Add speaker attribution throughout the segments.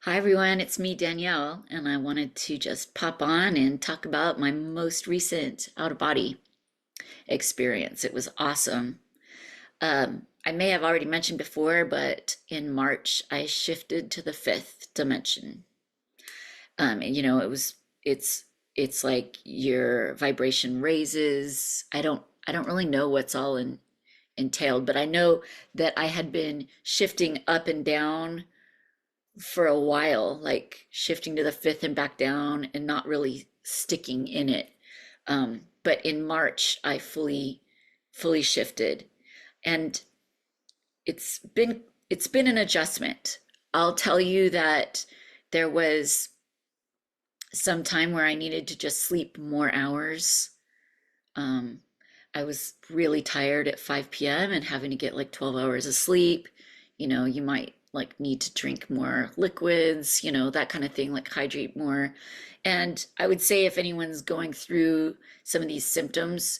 Speaker 1: Hi everyone, it's me, Danielle, and I wanted to just pop on and talk about my most recent out of body experience. It was awesome. I may have already mentioned before, but in March I shifted to the fifth dimension. And it's it's like your vibration raises. I don't really know what's all entailed, but I know that I had been shifting up and down for a while, like shifting to the fifth and back down and not really sticking in it. But in March, I fully shifted, and it's been an adjustment. I'll tell you that there was some time where I needed to just sleep more hours. Um, I was really tired at 5 p.m. and having to get like 12 hours of sleep. You might like need to drink more liquids, that kind of thing, like hydrate more. And I would say if anyone's going through some of these symptoms,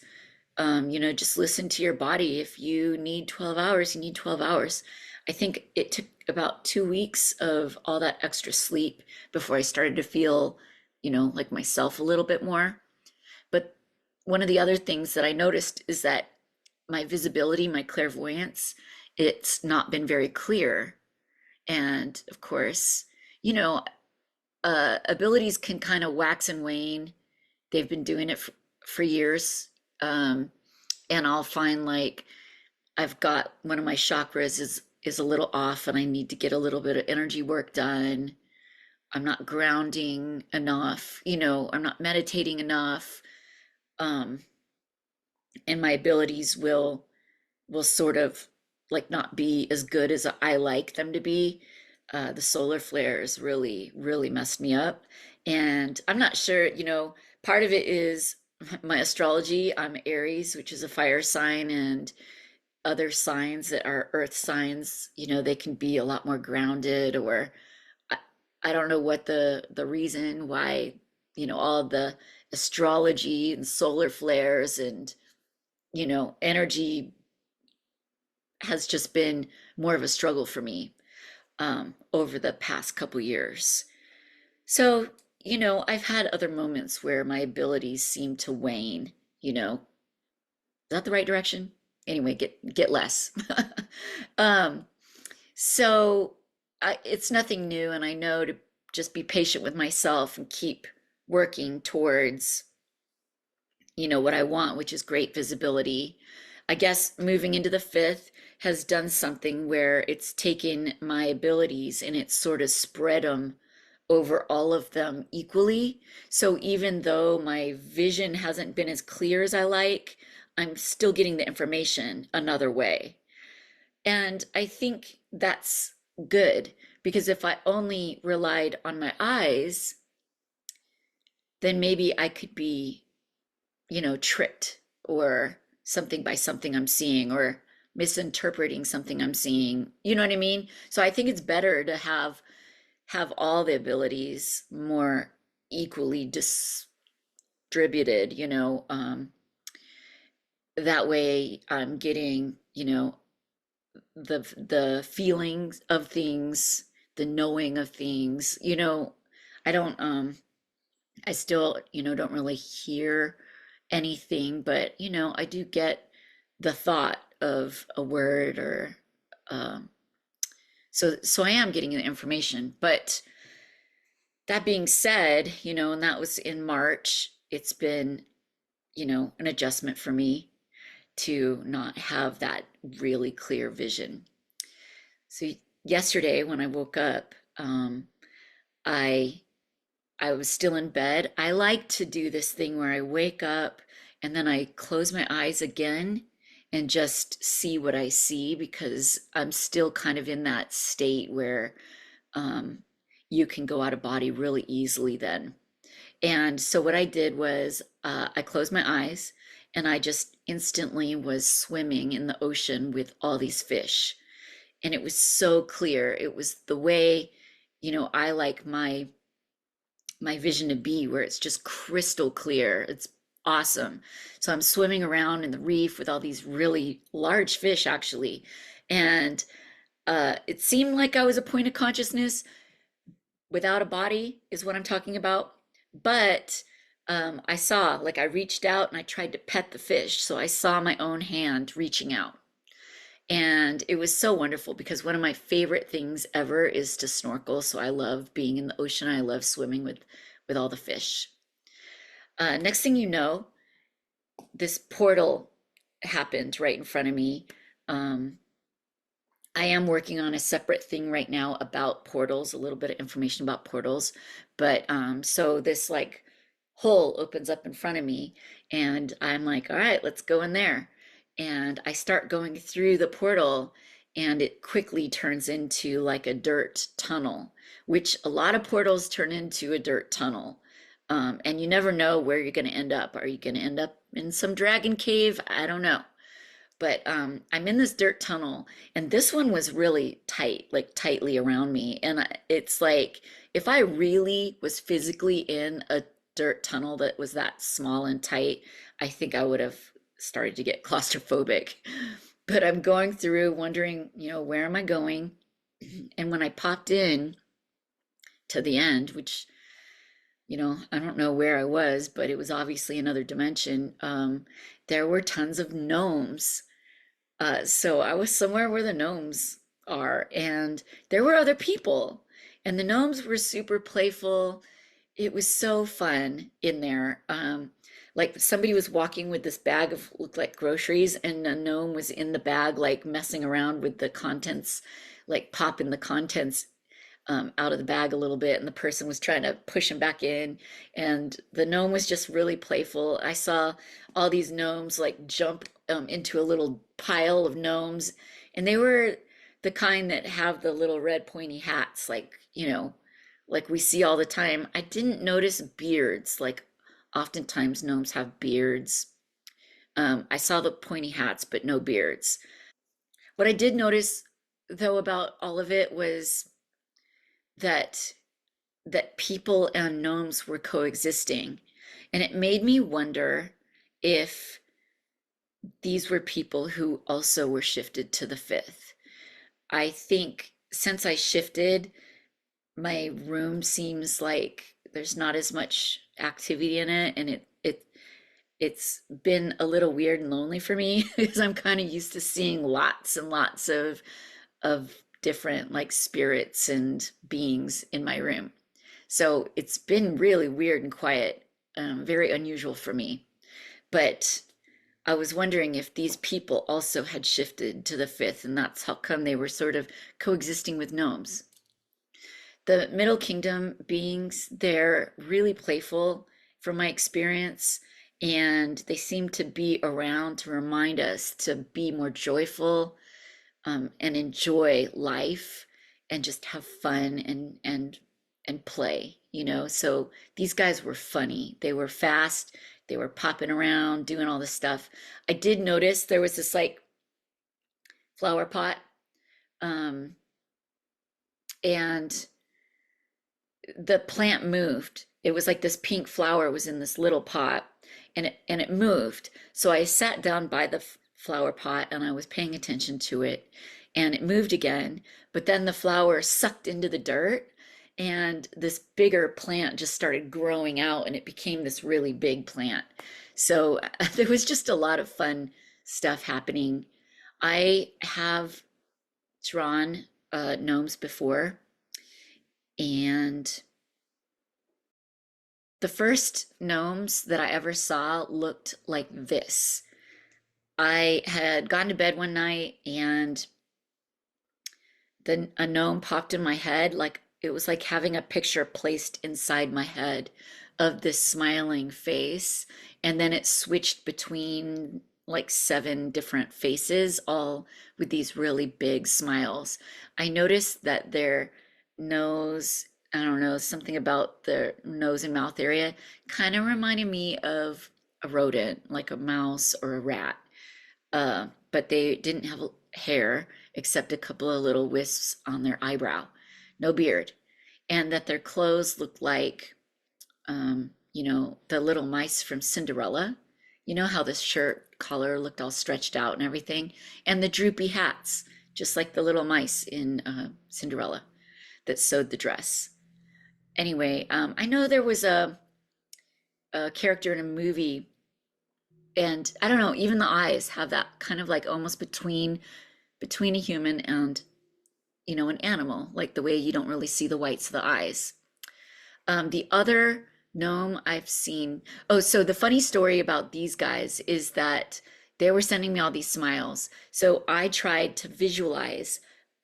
Speaker 1: just listen to your body. If you need 12 hours, you need 12 hours. I think it took about 2 weeks of all that extra sleep before I started to feel, like myself a little bit more. But one of the other things that I noticed is that my visibility, my clairvoyance, it's not been very clear. And of course, you know, abilities can kind of wax and wane. They've been doing it for years. Um, and I'll find like I've got one of my chakras is a little off and I need to get a little bit of energy work done. I'm not grounding enough, I'm not meditating enough. Um, and my abilities will sort of like not be as good as I like them to be. The solar flares really messed me up. And I'm not sure, part of it is my astrology. I'm Aries, which is a fire sign, and other signs that are earth signs, they can be a lot more grounded, or I, I don't know what the reason why, all the astrology and solar flares and, energy has just been more of a struggle for me over the past couple years. So, I've had other moments where my abilities seem to wane, is that the right direction? Anyway, get less. um, so it's nothing new, and I know to just be patient with myself and keep working towards, what I want, which is great visibility. I guess moving into the fifth has done something where it's taken my abilities and it's sort of spread them over all of them equally. So even though my vision hasn't been as clear as I like, I'm still getting the information another way. And I think that's good, because if I only relied on my eyes, then maybe I could be, tricked or something by something I'm seeing, or misinterpreting something I'm seeing. You know what I mean? So I think it's better to have all the abilities more equally distributed, that way I'm getting, the feelings of things, the knowing of things. I don't I still, don't really hear anything, but I do get the thought of a word, or um, so I am getting the information. But that being said, and that was in March, it's been, an adjustment for me to not have that really clear vision. So yesterday when I woke up, I I was still in bed. I like to do this thing where I wake up and then I close my eyes again and just see what I see, because I'm still kind of in that state where um, you can go out of body really easily then. And so what I did was I closed my eyes and I just instantly was swimming in the ocean with all these fish. And it was so clear. It was the way, I like my vision to be, where it's just crystal clear. It's awesome. So I'm swimming around in the reef with all these really large fish, actually. And it seemed like I was a point of consciousness, without a body is what I'm talking about. But I saw, like, I reached out and I tried to pet the fish. So I saw my own hand reaching out. And it was so wonderful because one of my favorite things ever is to snorkel. So I love being in the ocean. I love swimming with all the fish. Next thing you know, this portal happened right in front of me. Um, I am working on a separate thing right now about portals, a little bit of information about portals. But so this like hole opens up in front of me, and I'm like, all right, let's go in there. And I start going through the portal, and it quickly turns into like a dirt tunnel, which a lot of portals turn into a dirt tunnel. And you never know where you're going to end up. Are you going to end up in some dragon cave? I don't know. But I'm in this dirt tunnel, and this one was really tight, like tightly around me. And it's like if I really was physically in a dirt tunnel that was that small and tight, I think I would have started to get claustrophobic. But I'm going through wondering, where am I going? And when I popped in to the end, which, I don't know where I was, but it was obviously another dimension, there were tons of gnomes. So I was somewhere where the gnomes are, and there were other people, and the gnomes were super playful. It was so fun in there. Like somebody was walking with this bag of looked like groceries, and a gnome was in the bag, like messing around with the contents, like popping the contents out of the bag a little bit, and the person was trying to push him back in, and the gnome was just really playful. I saw all these gnomes like jump into a little pile of gnomes, and they were the kind that have the little red pointy hats, like we see all the time. I didn't notice beards, like oftentimes gnomes have beards. I saw the pointy hats, but no beards. What I did notice, though, about all of it was that people and gnomes were coexisting. And it made me wonder if these were people who also were shifted to the fifth. I think since I shifted, my room seems like there's not as much activity in it, and it's been a little weird and lonely for me because I'm kind of used to seeing lots and lots of different like spirits and beings in my room. So it's been really weird and quiet, very unusual for me. But I was wondering if these people also had shifted to the fifth, and that's how come they were sort of coexisting with gnomes. The Middle Kingdom beings, they're really playful from my experience, and they seem to be around to remind us to be more joyful, and enjoy life and just have fun and play, So these guys were funny. They were fast. They were popping around, doing all this stuff. I did notice there was this like flower pot, um, and the plant moved. It was like this pink flower was in this little pot, and it moved. So I sat down by the flower pot and I was paying attention to it, and it moved again, but then the flower sucked into the dirt, and this bigger plant just started growing out, and it became this really big plant. So there was just a lot of fun stuff happening. I have drawn gnomes before, and the first gnomes that I ever saw looked like this. I had gone to bed one night, and then a gnome popped in my head. Like it was like having a picture placed inside my head of this smiling face. And then it switched between like seven different faces, all with these really big smiles. I noticed that their nose, I don't know, something about their nose and mouth area kind of reminded me of a rodent, like a mouse or a rat. But they didn't have hair except a couple of little wisps on their eyebrow, no beard, and that their clothes looked like, the little mice from Cinderella. You know how the shirt collar looked all stretched out and everything, and the droopy hats, just like the little mice in Cinderella that sewed the dress. Anyway, I know there was a character in a movie, and I don't know, even the eyes have that kind of like almost between a human and an animal, like the way you don't really see the whites of the eyes. The other gnome I've seen, oh, so the funny story about these guys is that they were sending me all these smiles. So I tried to visualize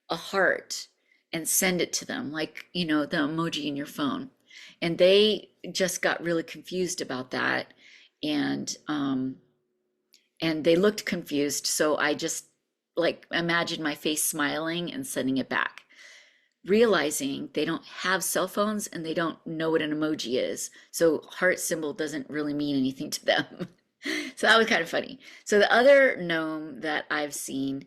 Speaker 1: a heart and send it to them, like, the emoji in your phone. And they just got really confused about that. And and they looked confused. So I just like imagined my face smiling and sending it back, realizing they don't have cell phones and they don't know what an emoji is. So heart symbol doesn't really mean anything to them. So that was kind of funny. So the other gnome that I've seen,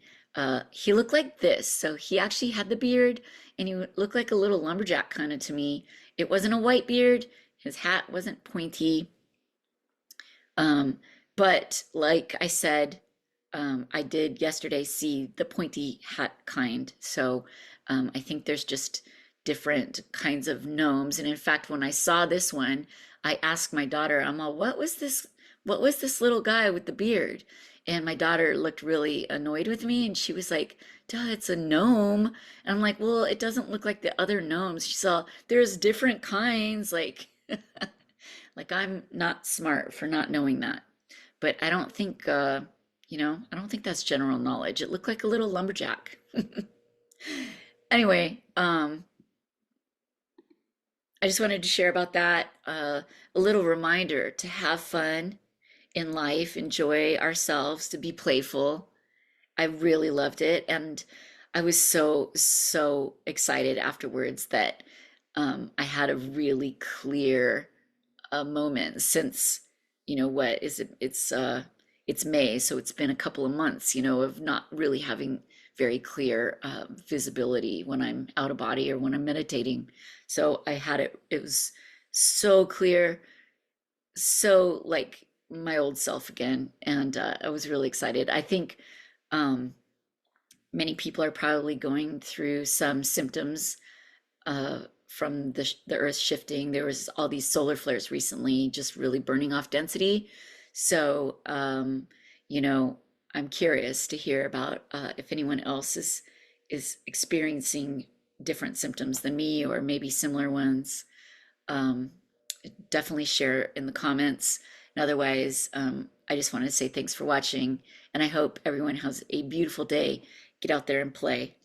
Speaker 1: he looked like this. So he actually had the beard and he looked like a little lumberjack kind of to me. It wasn't a white beard. His hat wasn't pointy. Um, but like I said, I did yesterday see the pointy hat kind. So I think there's just different kinds of gnomes. And in fact, when I saw this one, I asked my daughter, I'm all, what was this? What was this little guy with the beard? And my daughter looked really annoyed with me and she was like, Duh, it's a gnome. And I'm like, well, it doesn't look like the other gnomes. She saw there's different kinds, like like I'm not smart for not knowing that. But I don't think I don't think that's general knowledge. It looked like a little lumberjack. Anyway, I just wanted to share about that. A little reminder to have fun in life, enjoy ourselves, to be playful. I really loved it. And I was so excited afterwards that I had a really clear moment since, what is it? It's May, so it's been a couple of months, of not really having very clear visibility when I'm out of body or when I'm meditating. So I had it. It was so clear, so like my old self again, and I was really excited. I think um, many people are probably going through some symptoms from the Earth shifting. There was all these solar flares recently, just really burning off density. So, you know, I'm curious to hear about if anyone else is experiencing different symptoms than me, or maybe similar ones. Um, Definitely share in the comments. And otherwise, I just wanted to say thanks for watching, and I hope everyone has a beautiful day. Get out there and play.